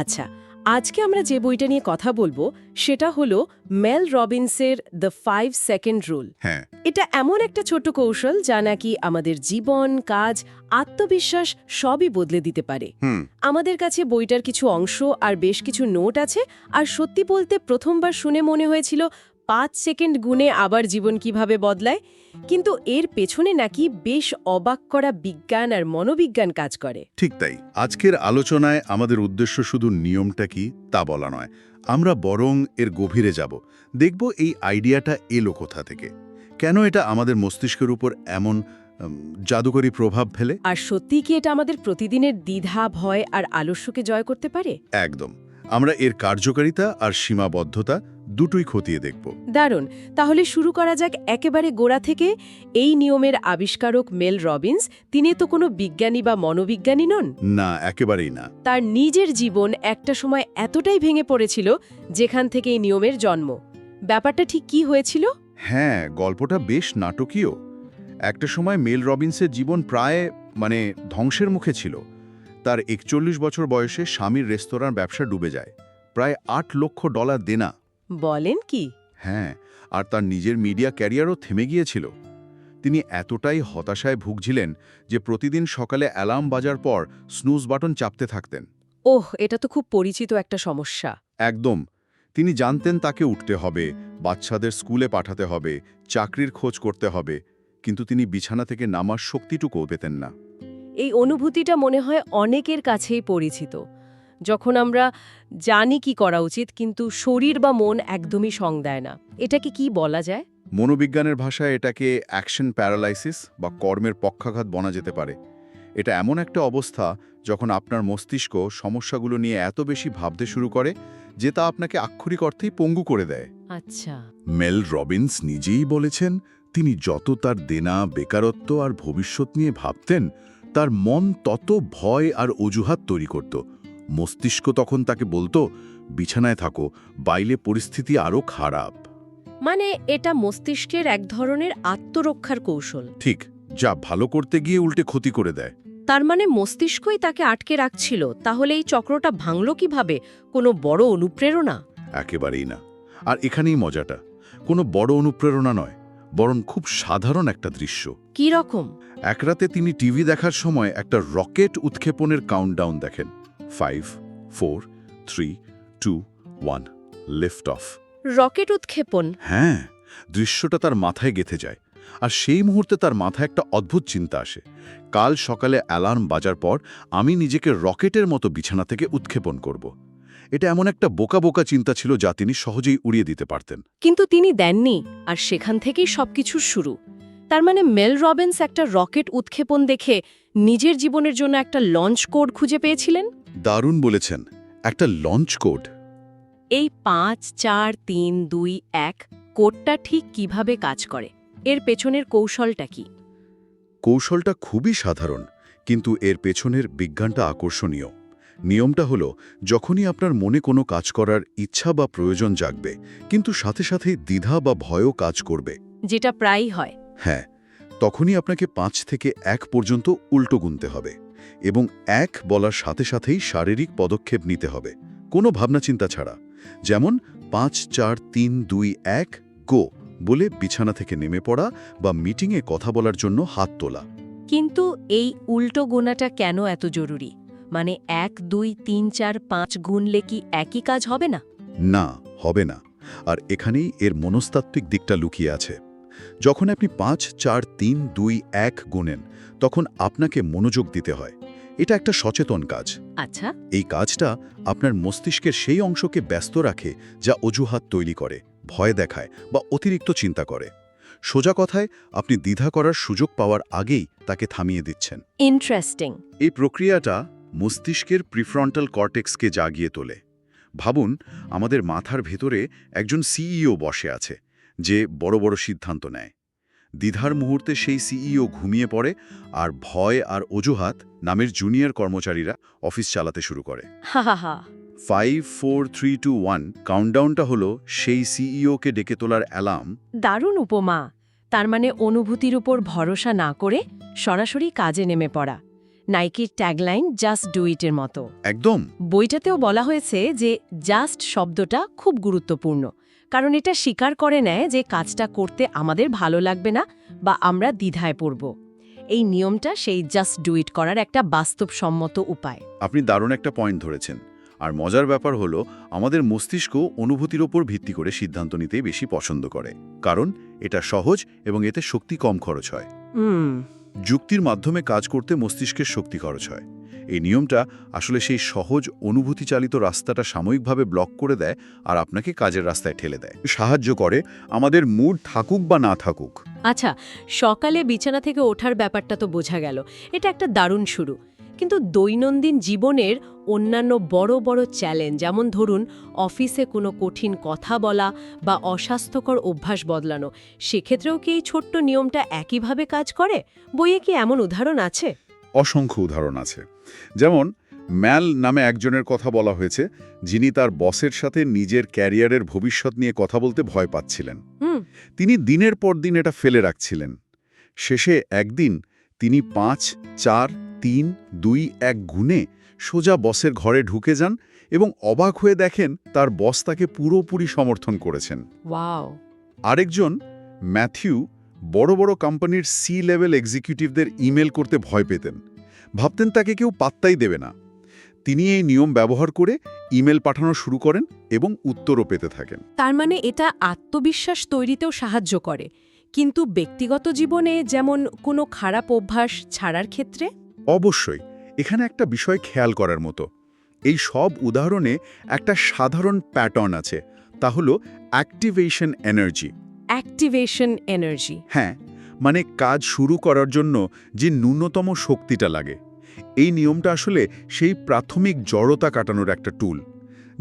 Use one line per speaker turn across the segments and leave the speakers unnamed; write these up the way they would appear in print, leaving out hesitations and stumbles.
আচ্ছা, আজকে আমরা যে বইটা নিয়ে কথা বলবো সেটা হলো মেল রবিন্সের দ্য 5 সেকেন্ড রুল।
হ্যাঁ,
এটা এমন একটা ছোট্ট কৌশল যা নাকি আমাদের জীবন, কাজ, আত্মবিশ্বাস সবই বদলে দিতে পারে।
হুম
আমাদের কাছে বইটার কিছু অংশ আর বেশ কিছু নোট আছে, আর সত্যি বলতে প্রথমবার শুনে মনে হয়েছিল 5 সেকেন্ড গুণে আবার জীবন কিভাবে বদলায়। কিন্তু এর পেছনে নাকি বেশ অবাক করা বিজ্ঞান আর মনোবিজ্ঞান কাজ করে।
ঠিক তাই। আজকের আলোচনায় আমাদের উদ্দেশ্য শুধু নিয়মটা কি তা বলা নয়, আমরা বরং এর গভীরে যাব, দেখব এই আইডিয়াটা এলো কোথা থেকে, কেন এটা আমাদের মস্তিষ্কের উপর এমন জাদুকরী প্রভাব ফেলে।
আর সত্যিই কি এটা আমাদের প্রতিদিনের দ্বিধা, ভয় আর আলস্যকে জয় করতে পারে?
একদম। আমরা এর কার্যকারিতা আর সীমাবদ্ধতা দুটোই খতিয়ে দেখব।
দারুণ। তাহলে শুরু করা যাক একেবারে গোড়া থেকে। এই নিয়মের আবিষ্কারক মেল রবিন্স, তিনি তো কোনো বিজ্ঞানী বা মনোবিজ্ঞানী নন।
না, একেবারেই না।
তার নিজের জীবন একটা সময় এতটাই ভেঙে পড়েছিল যেখান থেকে এই নিয়মের জন্ম। ব্যাপারটা ঠিক কি হয়েছিল?
হ্যাঁ, গল্পটা বেশ নাটকীয়। একটা সময় মেল রবিন্সের জীবন প্রায় ধ্বংসের মুখে ছিল। তার 41 বছর বয়সে স্বামীর রেস্তোরাঁর ব্যবসা ডুবে যায়, প্রায় $8 লক্ষ দেনা।
বলেন কি?
হ্যাঁ, আর তার নিজের মিডিয়া ক্যারিয়ারও থেমে গিয়েছিল। তিনি এতটাই হতাশায় ভুগছিলেন যে প্রতিদিন সকালে অ্যালার্ম বাজার পর স্নুজ বাটন চাপতে থাকতেন।
ওহ, এটা তো খুব পরিচিত একটা সমস্যা।
একদম। তিনি জানতেন তাকে উঠতে হবে, বাচ্চাদের স্কুলে পাঠাতে হবে, চাকরির খোঁজ করতে হবে, কিন্তু তিনি বিছানা থেকে নামার শক্তিটুকুও পেতেন না।
এই অনুভূতিটা মনে হয় অনেকের কাছেই পরিচিত। যখন আমরা জানি কি করা উচিত কিন্তু শরীর বা মন একদমই সং দেয় না। এটাকে কি বলা যায়?
মনোবিজ্ঞানের ভাষায় এটাকে অ্যাকশন প্যারালাইসিস বা কর্মের পক্ষাঘাত বলা যেতে পারে। এটা এমন একটা অবস্থা যখন আপনার মস্তিষ্ক সমস্যাগুলো নিয়ে এত বেশি ভাবতে শুরু করে যে তা আপনাকে আক্ষরিক অর্থেই পঙ্গু করে দেয়।
আচ্ছা।
মেল রবিন্স নিজেই বলেছেন, তিনি যত তার দেনা, বেকারত্ব আর ভবিষ্যৎ নিয়ে ভাবতেন, তার মন তত ভয় আর অজুহাত তৈরি করত। মস্তিষ্ক তখন তাকে বলতো, বিছানায় থাকো, বাইরে পরিস্থিতি আরও খারাপ।
মানে এটা মস্তিষ্কের এক ধরনের আত্মরক্ষার কৌশল।
ঠিক, যা ভালো করতে গিয়ে উল্টে ক্ষতি করে দেয়।
তার মানে মস্তিষ্কই তাকে আটকে রাখছিল। তাহলে এই চক্রটা ভাঙল কিভাবে? কোনো বড় অনুপ্রেরণা?
একেবারেই না। আর এখানেই মজাটা, কোনো বড় অনুপ্রেরণা নয়, বরং খুব সাধারণ একটা দৃশ্য।
কি রকম?
এক রাতে তিনি টিভি দেখার সময় একটা রকেট উৎক্ষেপণের কাউন্টডাউন দেখেন। 5, 4, 3, 2, 1, লিফট অফ।
রকেট উৎক্ষেপণ?
হ্যাঁ, দৃশ্যটা তার মাথায় গেঁথে যায়। আর সেই মুহূর্তে তার মাথায় একটা অদ্ভুত চিন্তা আসে, কাল সকালে অ্যালার্ম বাজার পর আমি নিজেকে রকেটের মতো বিছানা থেকে উৎক্ষেপণ করব। এটা এমন একটা বোকা বোকা চিন্তা ছিল যা তিনি সহজেই উড়িয়ে দিতে পারতেন।
কিন্তু তিনি দেননি, আর সেখান থেকেই সবকিছুর শুরু। তার মানে মেল রবিন্স একটা রকেট উৎক্ষেপণ দেখে নিজের জীবনের জন্য একটা লঞ্চ কোড খুঁজে পেয়েছিলেন।
দারুণ বলেছেন, একটা লঞ্চ কোড।
এই 5, 4, 3, 2, 1 কোডটা ঠিক কিভাবে কাজ করে? এর পেছনের কৌশলটা কি?
কৌশলটা খুবই সাধারণ, কিন্তু এর পেছনের বিজ্ঞানটা আকর্ষণীয়। নিয়মটা হলো, যখনই আপনার মনে কোনো কাজ করার ইচ্ছা বা প্রয়োজন জাগবে, কিন্তু সাথে সাথেই দ্বিধা বা ভয়ও কাজ করবে,
যেটা প্রায়ই হয়।
হ্যাঁ, তখনই আপনাকে 5 থেকে 1 পর্যন্ত উল্টো গুনতে হবে, এবং 1 বলার সাথে সাথেই শারীরিক পদক্ষেপ নিতে হবে, কোনো ভাবনাচিন্তা ছাড়া। যেমন 5, 4, 3, 2, 1 গো বলে বিছানা থেকে নেমে পড়া বা মিটিংয়ে কথা বলার জন্য হাত তোলা।
কিন্তু এই উল্টো গোনাটা কেন এত জরুরি? মানে 1, 2, 3, 4, 5 গুনলে কি একই কাজ হবে না?
না, হবে না। আর এখানেই এর মনস্তাত্ত্বিক দিকটা লুকিয়ে আছে। যখন আপনি 5, 4, 3, 2, 1 গুনেন, তখন আপনাকে মনোযোগ দিতে হয়। এটা একটা সচেতন কাজ।
আচ্ছা।
এই কাজটা আপনার মস্তিষ্কের সেই অংশকে ব্যস্ত রাখে যা অজুহাত তৈরি করে, ভয় দেখায় বা অতিরিক্ত চিন্তা করে। সোজা কথায়, আপনি দ্বিধা করার সুযোগ পাওয়ার আগেই তাকে থামিয়ে দিচ্ছেন।
ইন্টারেস্টিং।
এই প্রক্রিয়াটা মস্তিষ্কের প্রিফ্রন্টাল কর্টেক্সকে জাগিয়ে তোলে। ভাবুন, আমাদের মাথার ভেতরে একজন সিইও বসে আছে, যে বড় বড় সিদ্ধান্ত নেয়। দ্বিধার মুহূর্তে সেই সিইও ঘুমিয়ে পড়ে, আর ভয় আর অজুহাত নামের জুনিয়র কর্মচারীরা অফিস চালাতে শুরু করে।
হা হা হা।
5, 4, 3, 2, 1 কাউন্টডাউনটা হলো সেই সিইওকে ডেকে তোলার অ্যালার্ম।
দারুণ উপমা। তার মানে অনুভূতির উপর ভরসা না করে সরাসরি কাজে নেমে পড়া। নাইকির ট্যাগলাইন জাস্ট ডু ইটের মতো।
একদম।
বইটাতেও বলা হয়েছে যে জাস্ট শব্দটা খুব গুরুত্বপূর্ণ, কারণ এটা স্বীকার করে নেয় যে কাজটা করতে আমাদের ভালো লাগবে না বা আমরা দ্বিধায় পড়ব। এই নিয়মটা সেই জাস্ট ডু ইট করার একটা বাস্তবসম্মত উপায়।
আপনি দারুণ একটা পয়েন্ট ধরেছেন। আর মজার ব্যাপার হলো আমাদের মস্তিষ্ক অনুভূতির ওপর ভিত্তি করে সিদ্ধান্ত নিতেই বেশি পছন্দ করে, কারণ এটা সহজ এবং এতে শক্তি কম খরচ হয়। যুক্তির মাধ্যমে কাজ করতে মস্তিষ্কের শক্তি খরচ হয়। এই নিয়মটা আসলে সেই সহজ অনুভূতিচালিত রাস্তাটা সাময়িকভাবে ব্লক করে দেয় আর আপনাকে কাজের রাস্তায় ঠেলে দেয়, সাহায্য করে আমাদের মুড থাকুক বা না থাকুক।
আচ্ছা, সকালে বিছানা থেকে ওঠার ব্যাপারটা তো বোঝা গেল, এটা একটা দারুণ শুরু। কিন্তু দৈনন্দিন জীবনের অন্যান্য বড় বড় চ্যালেঞ্জ, যেমন ধরুন অফিসে কোনো কঠিন কথা বলা বা অস্বাস্থ্যকর অভ্যাস বদলানো, সেক্ষেত্রেও কি এই ছোট্ট নিয়মটা একইভাবে কাজ করে? বইয়ে কি এমন উদাহরণ আছে?
অসংখ্য উদাহরণ আছে। যেমন ম্যাল নামে একজনের কথা বলা হয়েছে, যিনি তার বসের সাথে নিজের ক্যারিয়ারের ভবিষ্যৎ নিয়ে কথা বলতে ভয় পাচ্ছিলেন। তিনি দিনের পর দিন এটা ফেলে রাখছিলেন। শেষে একদিন তিনি 5, 4, 3, 2, 1 গুণে সোজা বসের ঘরে ঢুকে যান এবং অবাক হয়ে দেখেন তার বস তাকে পুরোপুরি সমর্থন করেছেন।
ওয়াও!
আরেকজন ম্যাথিউ বড় বড় কোম্পানির সি লেভেল এক্সিকিউটিভদের ইমেল করতে ভয় পেতেন, ভাবতেন তাকে কেউ পাত্তাই দেবে না। তিনি এই নিয়ম ব্যবহার করে ইমেল পাঠানো শুরু করেন এবং উত্তরও পেতে থাকেন।
তার মানে এটা আত্মবিশ্বাস তৈরিতেও সাহায্য করে, কিন্তু ব্যক্তিগত জীবনে যেমন কোনো খারাপ অভ্যাস ছাড়ার ক্ষেত্রে?
অবশ্যই এখানে একটা বিষয় খেয়াল করার মতো। এই সব উদাহরণে একটা সাধারণ প্যাটার্ন আছে, তা হলো অ্যাক্টিভেশন এনার্জি।
Activation energy?
হ্যাঁ, মানে কাজ শুরু করার জন্য যে ন্যূনতম শক্তিটা লাগে। এই নিয়মটা আসলে সেই প্রাথমিক জড়তা কাটানোর একটা টুল।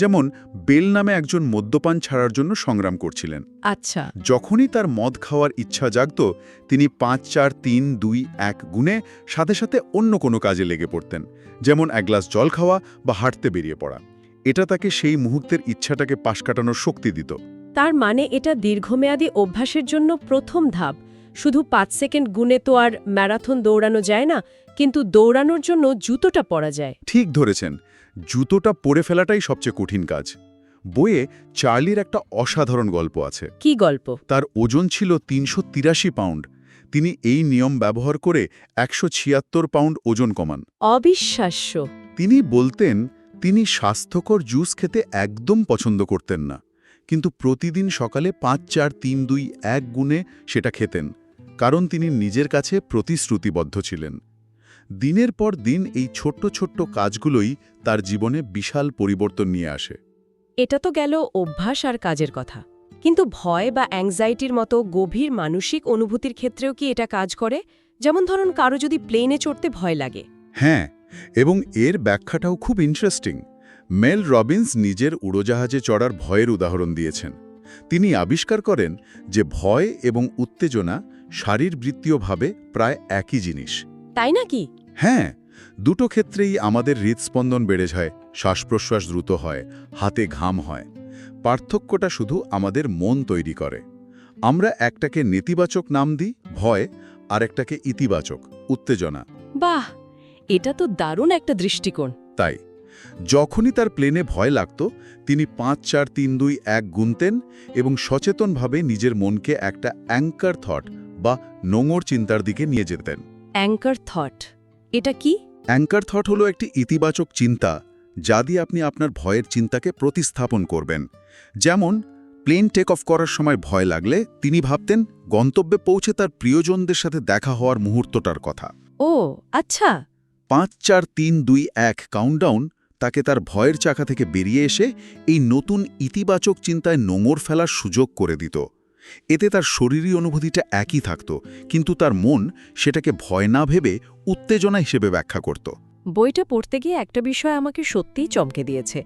যেমন বেল নামে একজন মদ্যপান ছাড়ার জন্য সংগ্রাম করছিলেন।
আচ্ছা।
যখনই তার মদ খাওয়ার ইচ্ছা জাগত, তিনি 5, 4, 3, 2, 1 গুণে সাথে সাথে অন্য কোনো কাজে লেগে পড়তেন, যেমন এক গ্লাস জল খাওয়া বা হাঁটতে বেরিয়ে পড়া। এটা তাকে সেই মুহূর্তের ইচ্ছাটাকে পাশ কাটানোর শক্তি দিত।
তার মানে এটা দীর্ঘমেয়াদী অভ্যাসের জন্য প্রথম ধাপ। শুধু 5 সেকেন্ড গুণে তো আর ম্যারাথন দৌড়ানো যায় না, কিন্তু দৌড়ানোর জন্য জুতোটা পরা যায়।
ঠিক ধরেছেন, জুতোটা পরে ফেলাটাই সবচেয়ে কঠিন কাজ। বইয়ে চার্লির একটা অসাধারণ গল্প আছে।
কি গল্প?
তার ওজন ছিল 383 পাউন্ড। তিনি এই নিয়ম ব্যবহার করে 176 পাউন্ড ওজন কমান।
অবিশ্বাস্য!
তিনি বলতেন তিনি স্বাস্থ্যকর জুস খেতে একদম পছন্দ করতেন না, কিন্তু প্রতিদিন সকালে 5, 4, 3, 2, 1 গুণে সেটা খেতেন, কারণ তিনি নিজের কাছে প্রতিশ্রুতিবদ্ধ ছিলেন। দিনের পর দিন এই ছোট্ট ছোট্ট কাজগুলোই তার জীবনে বিশাল পরিবর্তন নিয়ে আসে।
এটা তো গেল অভ্যাস আর কাজের কথা, কিন্তু ভয় বা অ্যাংজাইটির মতো গভীর মানসিক অনুভূতির ক্ষেত্রেও কি এটা কাজ করে? যেমন ধরুন কারো যদি প্লেনে চড়তে ভয় লাগে।
হ্যাঁ, এবং এর ব্যাখ্যাটাও খুব ইন্টারেস্টিং। মেল রবিন্স নিজের উড়োজাহাজে চড়ার ভয়ের উদাহরণ দিয়েছেন। তিনি আবিষ্কার করেন যে ভয় এবং উত্তেজনা শারীরবৃত্তীয়ভাবে প্রায় একই জিনিস।
তাই নাকি?
হ্যাঁ, দুটো ক্ষেত্রেই আমাদের হৃদস্পন্দন বেড়ে যায়, শ্বাস-প্রশ্বাস দ্রুত হয়, হাতে ঘাম হয়। পার্থক্যটা শুধু আমাদের মন তৈরি করে। আমরা একটাকে নেতিবাচক নাম দিই ভয়, আর একটাকে ইতিবাচক উত্তেজনা।
বাহ, এটা তো দারুণ একটা দৃষ্টিকোণ।
তাই যখনই তার প্লেনে ভয় লাগত, তিনি 5, 4, 3, 2, 1 গুনতেন এবং সচেতনভাবে নিজের মনকে একটা অ্যাঙ্কার থট বা নোঙর চিন্তার দিকে নিয়ে যেতেন।
অ্যাঙ্কার থট, এটা কি?
অ্যাঙ্কার থট হলো একটি ইতিবাচক চিন্তা, যা দিয়ে আপনি আপনার ভয়ের চিন্তাকে প্রতিস্থাপন করবেন। যেমন প্লেন টেক অফ করার সময় ভয় লাগলে তিনি ভাবতেন গন্তব্যে পৌঁছে তার প্রিয়জনদের সাথে দেখা হওয়ার মুহূর্তটার কথা।
ও আচ্ছা।
5, 4, 3, 2, 1 কাউন্টডাউন তাকে তার ভয়ের চাকা থেকে বেরিয়ে এসে এই নতুন ইতিবাচক চিন্তায় নোঙর ফেলার সুযোগ করে দিত। এতে তার শরীরী অনুভূতিটা একই থাকত, কিন্তু তার মন সেটাকে ভয় না ভেবে উত্তেজনা হিসেবে ব্যাখ্যা করত।
বইটা পড়তে গিয়ে একটা বিষয় আমাকে সত্যিই চমকে দিয়েছে।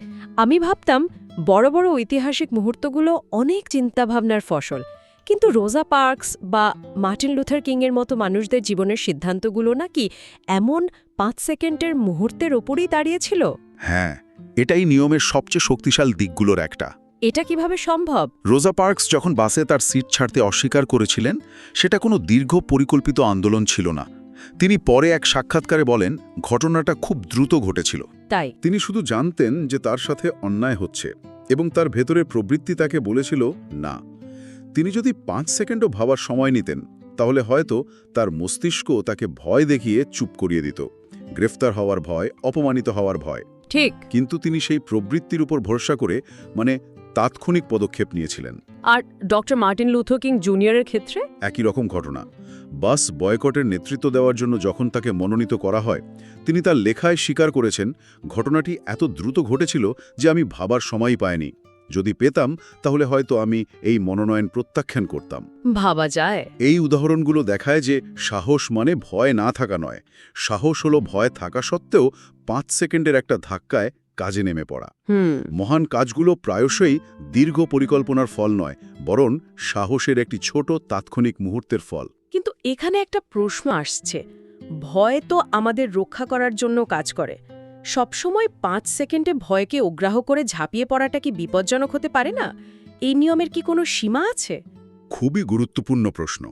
আমি ভাবতাম বড় বড় ঐতিহাসিক মুহূর্তগুলো অনেক চিন্তাভাবনার ফসল, কিন্তু রোজা পার্কস বা মার্টিন লুথার কিংয়ের মতো মানুষদের জীবনের সিদ্ধান্তগুলো নাকি এমন 5 সেকেন্ডের মুহূর্তের ওপরই দাঁড়িয়েছিল।
হ্যাঁ, এটাই নিয়মের সবচেয়ে শক্তিশালী দিকগুলোর একটা।
এটা কিভাবে সম্ভব?
রোজা পার্কস যখন বাসে তার সিট ছাড়তে অস্বীকার করেছিলেন, সেটা কোনো দীর্ঘ পরিকল্পিত আন্দোলন ছিল না। তিনি পরে এক সাক্ষাৎকারে বলেন ঘটনাটা খুব দ্রুত ঘটেছিল।
তাই
তিনি শুধু জানতেন যে তার সাথে অন্যায় হচ্ছে এবং তার ভেতরের প্রবৃত্তি তাকে বলেছিল না। তিনি যদি 5 সেকেন্ডও ভাবার সময় নিতেন তাহলে হয়তো তার মস্তিষ্ক তাকে ভয় দেখিয়ে চুপ করিয়ে দিত, গ্রেফতার হওয়ার ভয়, অপমানিত হওয়ার ভয়।
ঠিক।
কিন্তু তিনি সেই প্রবৃত্তির উপর ভরসা করে তাৎক্ষণিক পদক্ষেপ নিয়েছিলেন।
আর ডক্টর মার্টিন লুথার কিং জুনিয়রের ক্ষেত্রে
একই রকম ঘটনা। বাস বয়কটের নেতৃত্ব দেওয়ার জন্য যখন তাকে মনোনীত করা হয়, তিনি তার লেখায় স্বীকার করেছেন ঘটনাটি এত দ্রুত ঘটেছিল যে আমি ভাবার সময়ই পাইনি। যদি পেতাম তাহলে হয়তো আমি এই মনোনয়ন প্রত্যাখ্যান করতাম।
ভাবা যায়।
এই উদাহরণগুলো দেখায় যে সাহস মানে ভয় না থাকা নয়, সাহস হলো ভয় থাকা সত্ত্বেও 5 সেকেন্ডের একটা ধাক্কায় কাজে নেমে পড়া। মহান কাজগুলো প্রায়শই দীর্ঘ পরিকল্পনার ফল নয়, বরং সাহসের একটি ছোট তাৎক্ষণিক মুহূর্তের ফল।
কিন্তু এখানে একটা প্রশ্ন আসছে, ভয় তো আমাদের রক্ষা করার জন্য কাজ করে। সবসময় 5 সেকেন্ডে ভয়কে অগ্রাহ্য করে ঝাঁপিয়ে পড়াটা কি বিপজ্জনক হতে পারে না? এই নিয়মের কি কোনো সীমা আছে?
খুবই গুরুত্বপূর্ণ প্রশ্ন।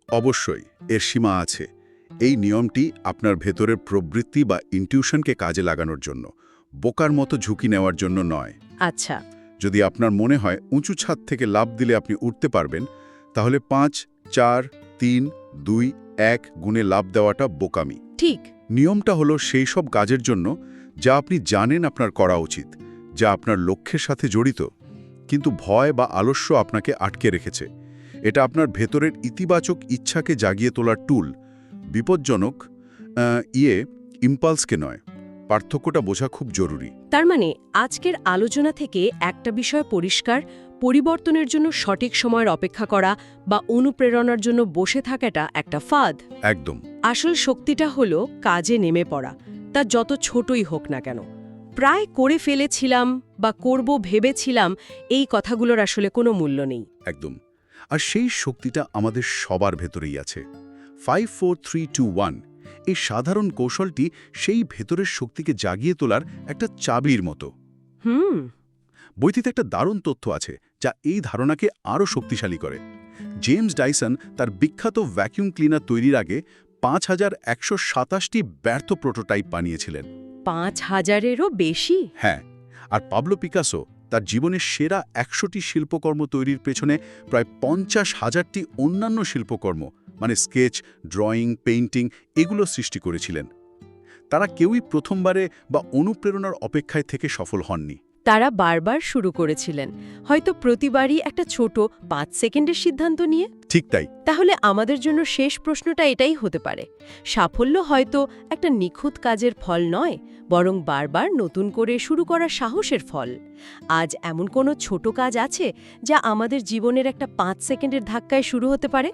অবশ্যই এর সীমা আছে। এই নিয়মটি আপনার ভেতরের প্রবৃত্তি বা ইনটিউশনকে কাজে লাগানোর জন্য, বোকার মতো ঝুঁকি নেওয়ার জন্য নয়।
আচ্ছা।
যদি আপনার মনে হয় উঁচু ছাদ থেকে লাফ দিলে আপনি উঠতে পারবেন, তাহলে 5, 4, 3, 2, 1 গুণে লাফ দেওয়াটা বোকামি।
ঠিক।
নিয়মটা হলো সেই সব কাজের জন্য যা আপনি জানেন আপনার করা উচিত, যা আপনার লক্ষ্যের সাথে জড়িত, কিন্তু ভয় বা আলস্য আপনাকে আটকে রেখেছে। এটা আপনার ভেতরের ইতিবাচক ইচ্ছাকে জাগিয়ে তোলার টুল, বিপজ্জনক ইম্পালসকে নয়। পার্থক্যটা বোঝা খুব জরুরি।
তার মানে আজকের আলোচনা থেকে একটা বিষয় পরিষ্কার, পরিবর্তনের জন্য সঠিক সময়ের অপেক্ষা করা বা অনুপ্রেরণার জন্য বসে থাকাটা একটা ফাঁদ।
একদম।
আসল শক্তিটা হলো কাজে নেমে পড়া, তা যত ছোটই হোক না কেন। প্রায় করে ফেলেছিলাম বা করব ভেবেছিলাম, এই কথাগুলোর আসলে কোনো মূল্য নেই।
একদম। আর সেই শক্তিটা আমাদের সবার ভেতরেই আছে। 5, 4, 3, 2, 1 এই সাধারণ কৌশলটি সেই ভেতরের শক্তিকে জাগিয়ে তোলার একটা চাবির মতো। বইটিতে একটা দারুণ তথ্য আছে যা এই ধারণাকে আরও শক্তিশালী করে। জেমস ডাইসন তার বিখ্যাত ভ্যাকুয়াম ক্লিনার তৈরির আগে 5127টি ব্যর্থ প্রোটোটাইপ বানিয়েছিলেন।
5000-এরও বেশি?
হ্যাঁ। আর পাবলো পিকাসো তার জীবনের সেরা 100টি শিল্পকর্ম তৈরির পেছনে প্রায় 50,000টি অন্যান্য শিল্পকর্ম স্কেচ, ড্রয়িং, পেইন্টিং এগুলো সৃষ্টি করেছিলেন। তারা কেউই প্রথমবারে বা অনুপ্রেরণার অপেক্ষায় থেকে সফল হননি।
তারা বারবার শুরু করেছিলেন, হয়তো প্রতিবারই একটা ছোট 5 সেকেন্ডের সিদ্ধান্ত নিয়ে।
ঠিক তাই।
তাহলে আমাদের জন্য শেষ প্রশ্নটা এটাই হতে পারে, সাফল্য হয়তো একটা নিখুঁত কাজের ফল নয়, বরং বারবার নতুন করে শুরু করা সাহসের ফল। আজ এমন কোনো ছোট কাজ আছে যা আমাদের জীবনের একটা 5 সেকেন্ডের ধাক্কায় শুরু হতে পারে?